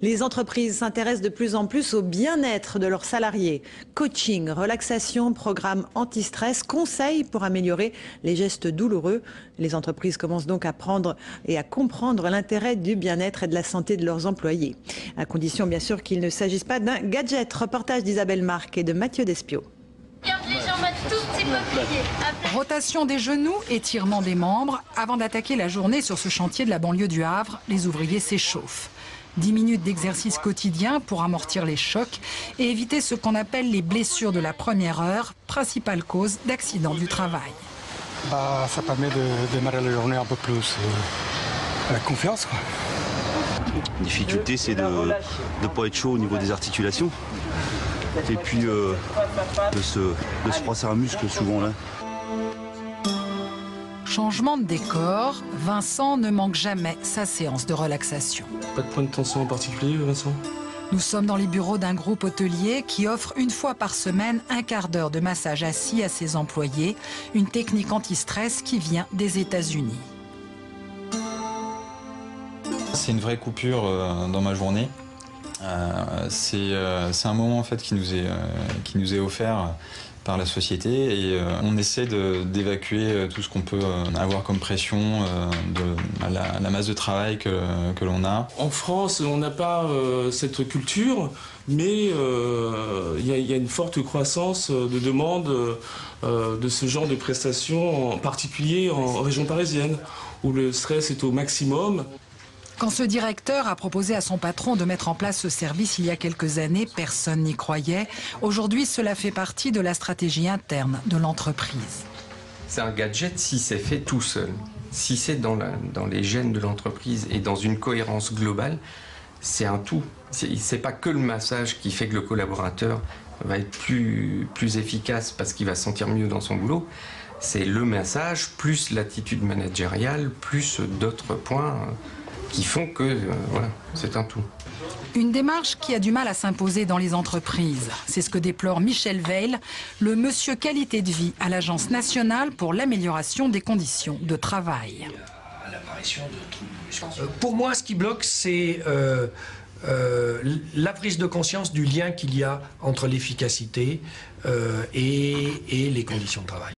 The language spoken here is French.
Les entreprises s'intéressent de plus en plus au bien-être de leurs salariés. Coaching, relaxation, programme anti-stress, conseils pour améliorer les gestes douloureux. Les entreprises commencent donc à prendre et à comprendre l'intérêt du bien-être et de la santé de leurs employés. À condition bien sûr qu'il ne s'agisse pas d'un gadget. Reportage d'Isabelle Marc et de Mathieu Despiau. Les jambes un tout petit peu pliées. Rotation des genoux, étirement des membres. Avant d'attaquer la journée sur ce chantier de la banlieue du Havre, les ouvriers s'échauffent. 10 minutes d'exercice quotidien pour amortir les chocs et éviter ce qu'on appelle les blessures de la première heure, principale cause d'accidents du travail. Ça permet de démarrer la journée un peu plus avec confiance, quoi. La difficulté, c'est de ne pas être chaud au niveau des articulations. Et puis de se froisser un muscle souvent là. Changement de décor, Vincent ne manque jamais sa séance de relaxation. Pas de point de tension en particulier, Vincent? Nous sommes dans les bureaux d'un groupe hôtelier qui offre une fois par semaine un quart d'heure de massage assis à ses employés, une technique anti-stress qui vient des États-Unis. C'est une vraie coupure dans ma journée. C'est un moment en fait qui nous est offert par la société et on essaie d'évacuer tout ce qu'on peut avoir comme pression de la masse de travail que l'on a. En France, on n'a pas cette culture, mais il y a une forte croissance de demande de ce genre de prestations, en particulier en région parisienne, où le stress est au maximum. Quand ce directeur a proposé à son patron de mettre en place ce service il y a quelques années, personne n'y croyait. Aujourd'hui, cela fait partie de la stratégie interne de l'entreprise. C'est un gadget si c'est fait tout seul. Si c'est dans les gènes de l'entreprise et dans une cohérence globale, c'est un tout. C'est pas que le massage qui fait que le collaborateur va être plus efficace parce qu'il va se sentir mieux dans son boulot. C'est le massage plus l'attitude managériale plus d'autres points qui font que, voilà, c'est un tout. Une démarche qui a du mal à s'imposer dans les entreprises. C'est ce que déplore Michel Veil, le monsieur qualité de vie à l'Agence nationale pour l'amélioration des conditions de travail. Pour moi, ce qui bloque, c'est la prise de conscience du lien qu'il y a entre l'efficacité et les conditions de travail.